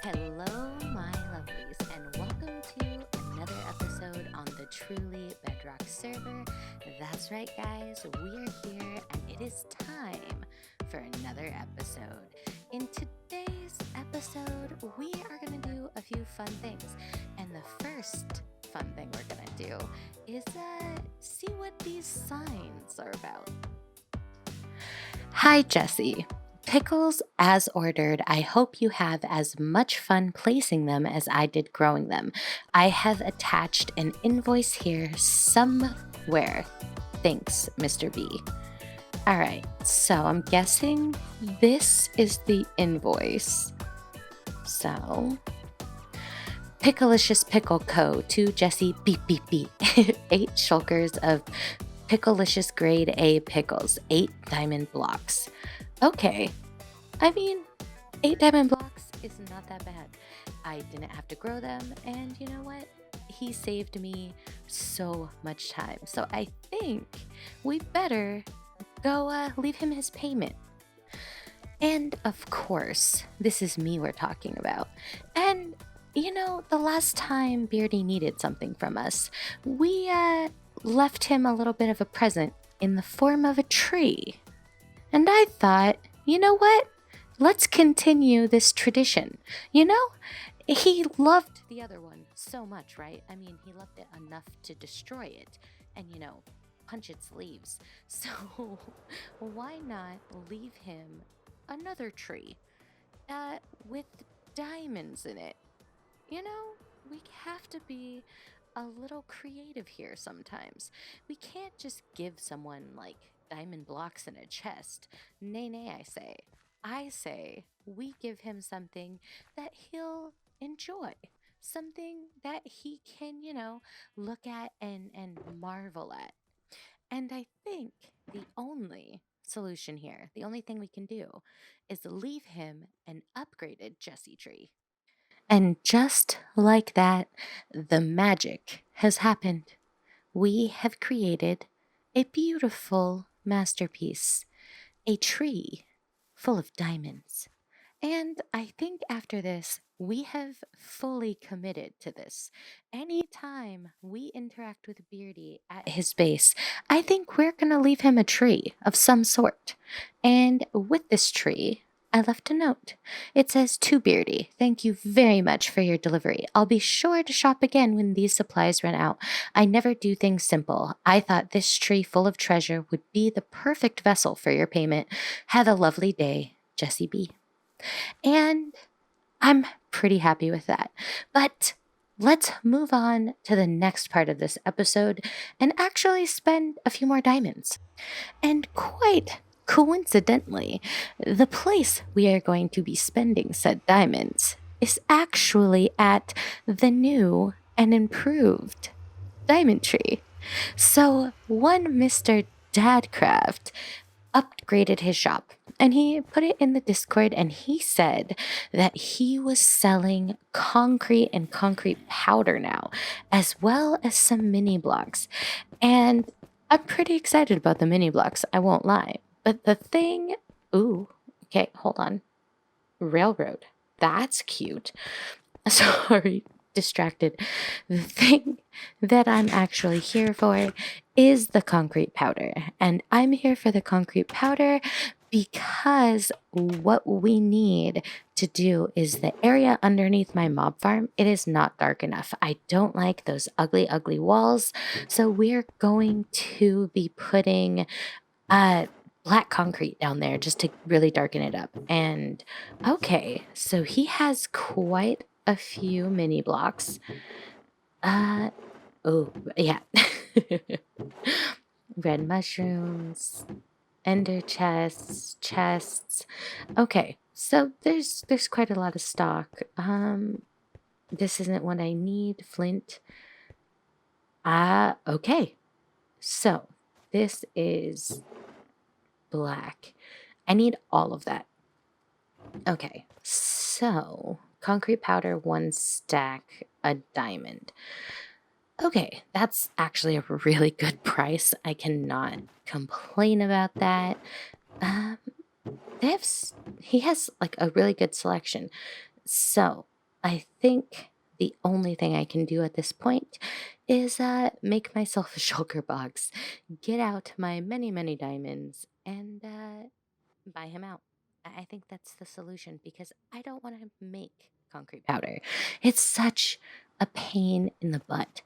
Hello, my lovelies, and welcome to another episode on the truly Bedrock server. That's right, guys, we are here, and it is time for another episode. In today's episode, we are going to do a few fun things, and the first fun thing we're going to do is see what these signs are about. Hi, Jessie. Pickles as ordered. I hope you have as much fun placing them as I did growing them. I have attached an invoice here somewhere. Thanks, Mr. B. All right, so I'm guessing this is the invoice. So, Picklelicious Pickle Co. to Jessie beep beep beep. 8 shulkers of Picklelicious grade A pickles, 8 diamond blocks. Okay, I mean, 8 diamond blocks is not that bad. I didn't have to grow them, and you know what? He saved me so much time. So I think we better go leave him his payment. And of course, this is me we're talking about. And you know, the last time Beardy needed something from us, we left him a little bit of a present in the form of a tree. And I thought, you know what? Let's continue this tradition. You know, he loved the other one so much, right? I mean, he loved it enough to destroy it and, you know, punch its leaves. So why not leave him another tree with diamonds in it? You know, we have to be a little creative here sometimes. We can't just give someone like diamond blocks in a chest. Nay, nay, I say. I say we give him something that he'll enjoy. Something that he can, you know, look at and marvel at. And I think the only solution here, the only thing we can do, is leave him an upgraded Jessie tree. And just like that, the magic has happened. We have created a beautiful masterpiece, a tree full of diamonds. And I think after this, we have fully committed to this. Anytime we interact with Beardy at his base, I think we're going to leave him a tree of some sort. And with this tree, I left a note. It says, "To Beardy, thank you very much for your delivery. I'll be sure to shop again when these supplies run out. I never do things simple. I thought this tree full of treasure would be the perfect vessel for your payment. Have a lovely day, JessiieB." And I'm pretty happy with that. But let's move on to the next part of this episode and actually spend a few more diamonds. And quite coincidentally, the place we are going to be spending said diamonds is actually at the new and improved diamond tree. So one Mr. Dadcraft upgraded his shop and he put it in the Discord and he said that he was selling concrete and concrete powder now, as well as some mini blocks. And I'm pretty excited about the mini blocks, I won't lie. But the thing, ooh, okay, hold on. Railroad, that's cute. Sorry, distracted. The thing that I'm actually here for is the concrete powder. And I'm here for the concrete powder because what we need to do is the area underneath my mob farm, it is not dark enough. I don't like those ugly, ugly walls. So we're going to be putting black concrete down there just to really darken it up. And okay, so he has quite a few mini blocks. Oh, yeah. Red mushrooms, ender chests. Okay, so there's quite a lot of stock. This isn't what I need. Flint. Okay. So this is black. I need all of that. Okay, so concrete powder, 1 stack, a diamond. Okay, that's actually a really good price. I cannot complain about that. They have, he has like a really good selection. So I think the only thing I can do at this point is make myself a shulker box, get out my many, many diamonds, and buy him out. I think that's the solution because I don't want to make concrete powder. It's such a pain in the butt.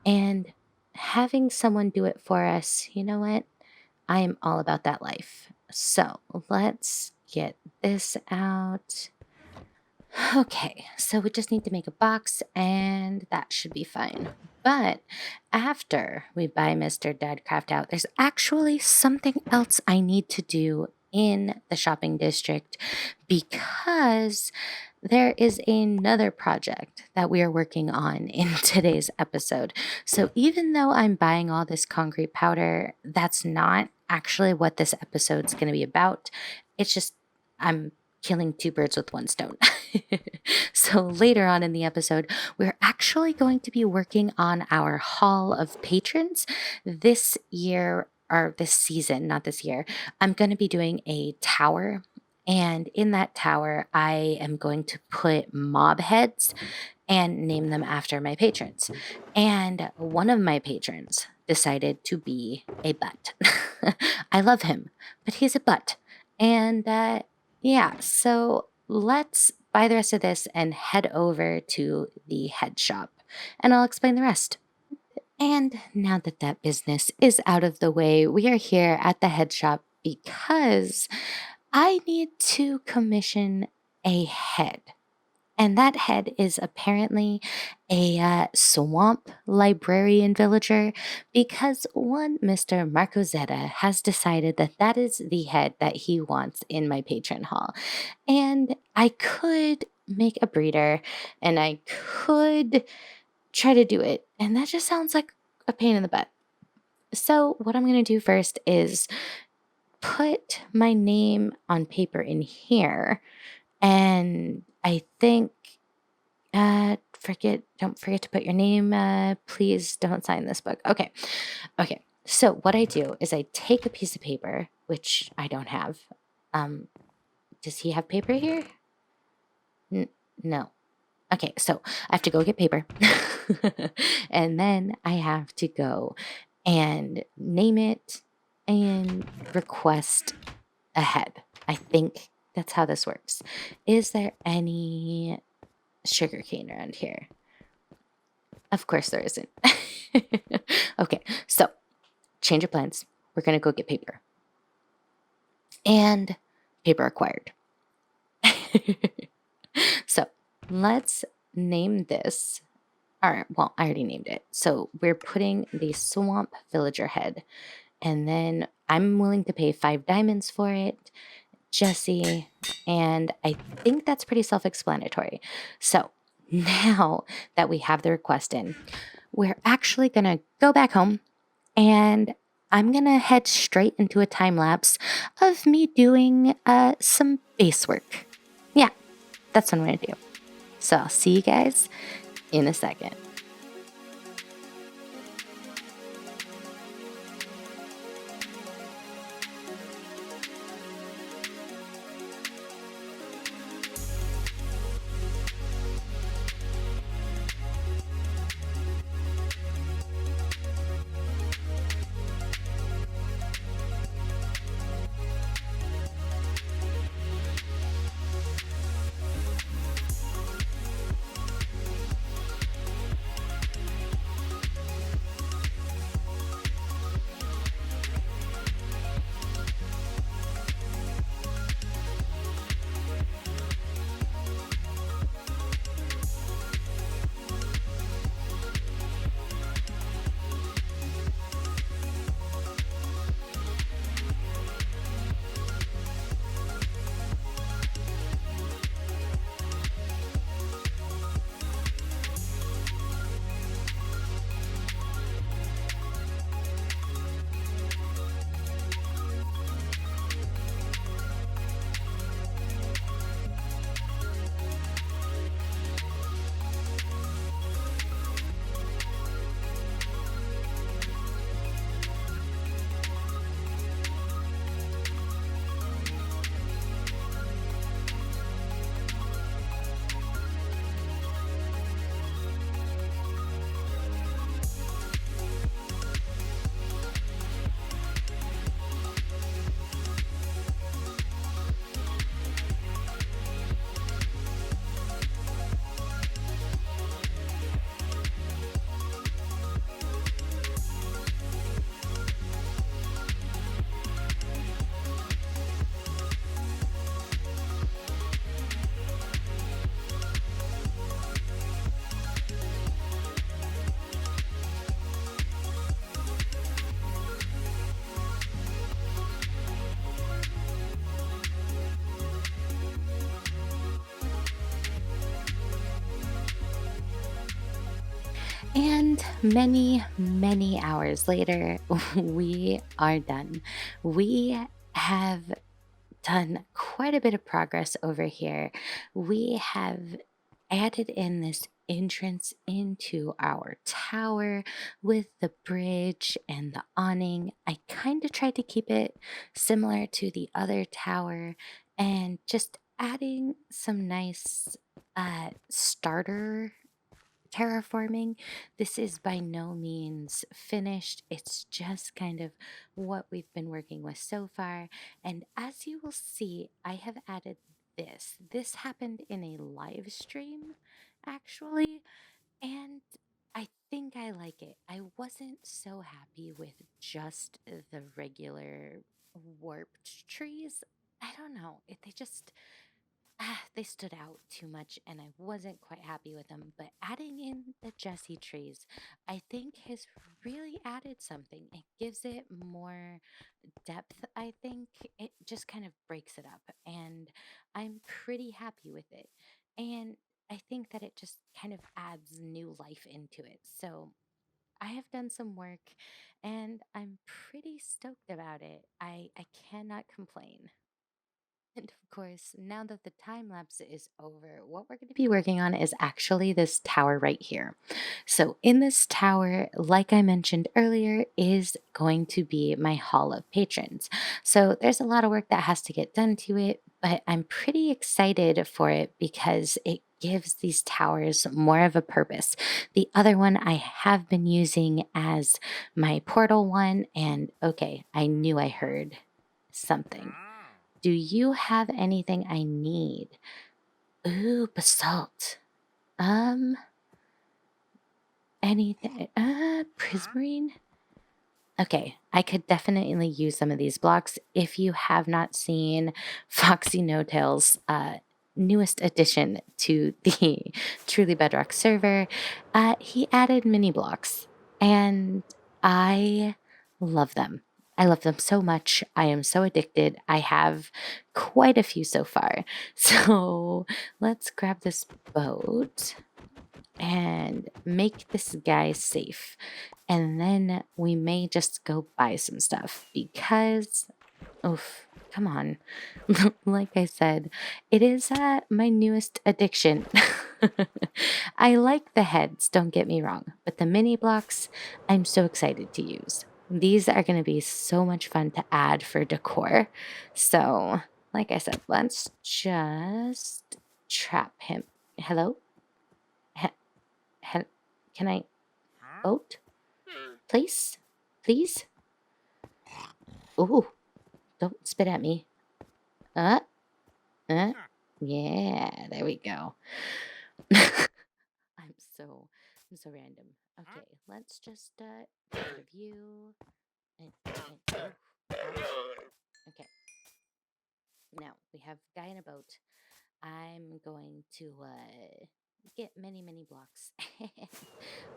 And having someone do it for us, you know what? I am all about that life. So let's get this out. Okay, so we just need to make a box and that should be fine. But after we buy Mr. Deadcraft out, there's actually something else I need to do in the shopping district because there is another project that we are working on in today's episode. So even though I'm buying all this concrete powder, that's not actually what this episode's going to be about. It's just I'm killing two birds with one stone. So later on in the episode, we're actually going to be working on our Hall of Patrons this year, or this season, not this year. I'm going to be doing a tower. And in that tower, I am going to put mob heads and name them after my patrons. And one of my patrons decided to be a butt. I love him, but he's a butt. And yeah, so let's buy the rest of this and head over to the head shop, and I'll explain the rest. And now that that business is out of the way, we are here at the head shop because I need to commission a head. And that head is apparently a swamp librarian villager because one Mr. Marcozetta has decided that that is the head that he wants in my patron hall. And I could make a breeder and I could try to do it. And that just sounds like a pain in the butt. So what I'm going to do first is put my name on paper in here. And I think, don't forget to put your name. Please don't sign this book. Okay. So what I do is I take a piece of paper, which I don't have. Does he have paper here? No. Okay, so I have to go get paper. And then I have to go and name it and request a head. I think that's how this works. Is there any sugarcane around here? Of course there isn't. Okay, so change of plans. We're going to go get paper. And paper acquired. So let's name this. All right, well, I already named it. So we're putting the swamp villager head. And then I'm willing to pay 5 diamonds for it. Jessie, and I think that's pretty self-explanatory. So now that we have the request in, we're actually going to go back home and I'm going to head straight into a time lapse of me doing some base work. Yeah, that's what I'm going to do. So I'll see you guys in a second. And many, many hours later, we are done. We have done quite a bit of progress over here. We have added in this entrance into our tower with the bridge and the awning. I kind of tried to keep it similar to the other tower and just adding some nice starter terraforming. This is by no means finished. It's just kind of what we've been working with so far. And as you will see, I have added this. This happened in a live stream, actually, and I think I like it. I wasn't so happy with just the regular warped trees. I don't know. They just they stood out too much and I wasn't quite happy with them. But adding in the Jessie trees, I think has really added something. It gives it more depth, I think. It just kind of breaks it up. And I'm pretty happy with it. And I think that it just kind of adds new life into it. So I have done some work and I'm pretty stoked about it. I cannot complain. And of course, now that the time lapse is over, what we're going to be working on is actually this tower right here. So, in this tower, like I mentioned earlier, is going to be my Hall of Patrons. So, there's a lot of work that has to get done to it, but I'm pretty excited for it because it gives these towers more of a purpose. The other one I have been using as my portal one, and okay, I knew I heard something. Do you have anything I need? Ooh, basalt. Um, anything? Prismarine? Okay, I could definitely use some of these blocks. If you have not seen Foxy No Tail's newest addition to the Truly Bedrock server, he added mini blocks, and I love them. I love them so much. I am so addicted. I have quite a few so far. So let's grab this boat and make this guy safe. And then we may just go buy some stuff because, oof, come on. Like I said, it is my newest addiction. I like the heads, don't get me wrong, but the mini blocks, I'm so excited to use. These are going to be so much fun to add for decor. So, like I said, let's just trap him. Hello? He- can I vote? Please? Please? Ooh, don't spit at me. Uh, uh, yeah, there we go. I'm I'm so random. Okay, let's just get rid of you. Okay, now we have guy in a boat. I'm going to get many, many blocks.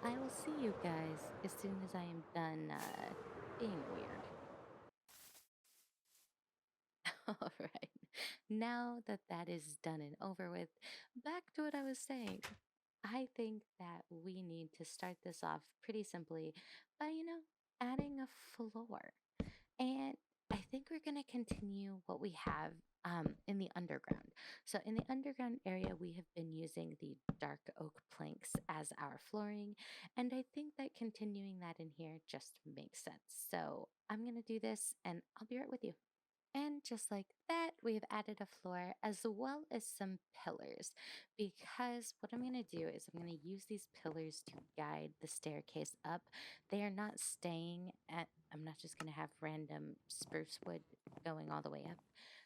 I will see you guys as soon as I am done being weird. All right. Now that that is done and over with, back to what I was saying. I think that we need to start this off pretty simply by, adding a floor. And I think we're going to continue what we have in the underground. So, in the underground area, we have been using the dark oak planks as our flooring. And I think that continuing that in here just makes sense. So, I'm going to do this and I'll be right with you. And just like that, we've added a floor as well as some pillars because what I'm going to do is I'm going to use these pillars to guide the staircase up. They are not staying at, I'm not just going to have random spruce wood going all the way up.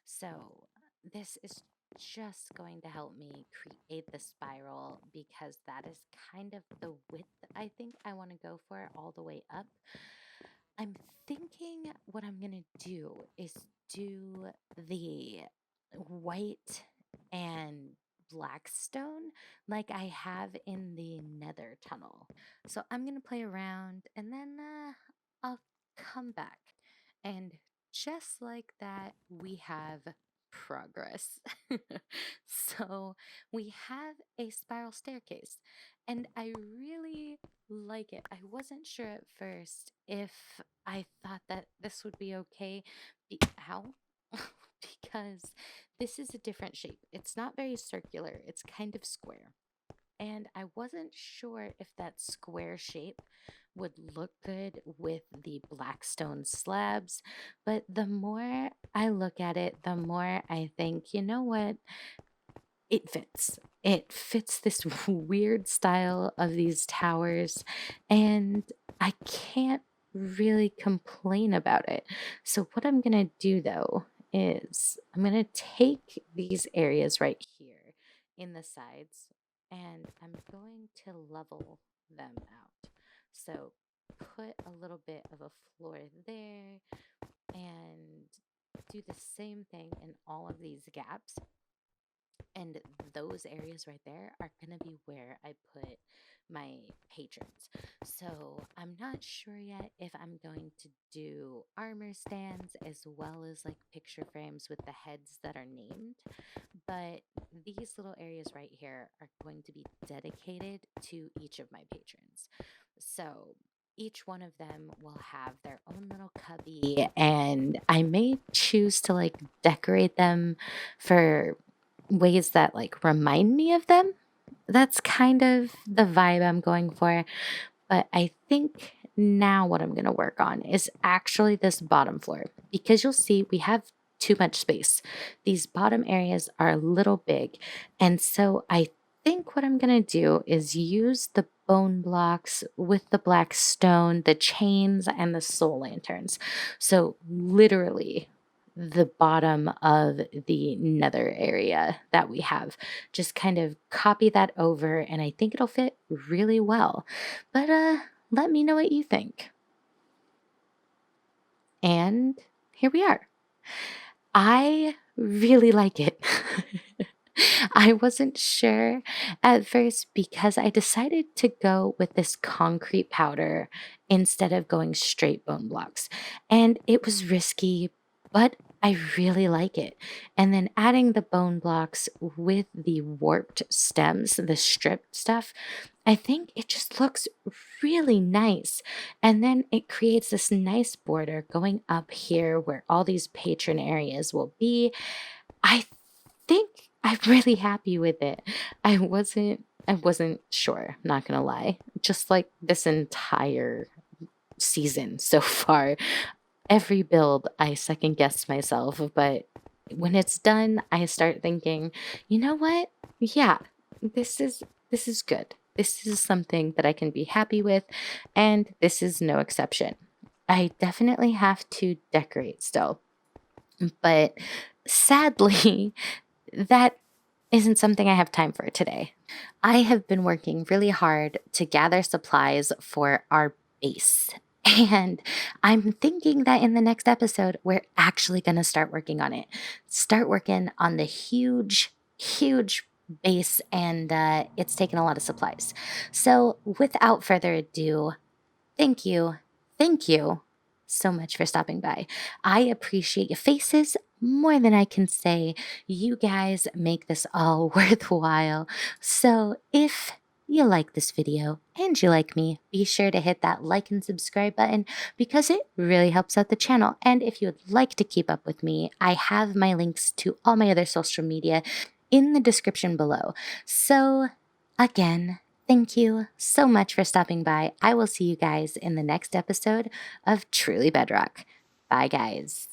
So this is just going to help me create the spiral because that is kind of the width I think I want to go for all the way up. I'm thinking what I'm gonna do is do the white and black stone like I have in the nether tunnel. So I'm gonna play around and then I'll come back. And just like that, we have progress. So we have a spiral staircase, and I really like it. I wasn't sure at first if I thought that this would be okay. How? Because this is a different shape. It's not very circular, it's kind of square. And I wasn't sure if that square shape would look good with the black stone slabs, but the more I look at it, the more I think, you know what? It fits. It fits this weird style of these towers, and I can't really complain about it. So, what I'm going to do though is I'm going to take these areas right here in the sides and I'm going to level them out. So, put a little bit of a floor there and do the same thing in all of these gaps, and those areas right there are going to be where I put my patrons. So I'm not sure yet if I'm going to do armor stands as well as like picture frames with the heads that are named. But these little areas right here are going to be dedicated to each of my patrons. So each one of them will have their own little cubby, and I may choose to like decorate them for ways that like remind me of them. That's kind of the vibe I'm going for. But I think now what I'm going to work on is actually this bottom floor, because you'll see we have too much space. These bottom areas are a little big. And so I think what I'm going to do is use the bone blocks with the black stone, the chains, and the soul lanterns. So literally the bottom of the nether area that we have. Just kind of copy that over, and I think it'll fit really well. But let me know what you think. And here we are. I really like it. I wasn't sure at first because I decided to go with this concrete powder instead of going straight bone blocks. And it was risky, but I really like it. And then adding the bone blocks with the warped stems, the stripped stuff, I think it just looks really nice. And then it creates this nice border going up here where all these patron areas will be. I think I'm really happy with it. I wasn't sure, not gonna lie. Just like this entire season so far, every build I second guess myself, but when it's done, I start thinking, you know what? Yeah, this is good. This is something that I can be happy with, and this is no exception. I definitely have to decorate still, but sadly, that isn't something I have time for today. I have been working really hard to gather supplies for our base. And I'm thinking that in the next episode, we're actually going to start working on it. Start working on the huge, huge base, and it's taken a lot of supplies. So without further ado, thank you. Thank you so much for stopping by. I appreciate your faces more than I can say. You guys make this all worthwhile. So if you like this video and you like me, be sure to hit that like and subscribe button because it really helps out the channel. And if you would like to keep up with me, I have my links to all my other social media in the description below. So again, thank you so much for stopping by. I will see you guys in the next episode of Truly Bedrock. Bye, guys.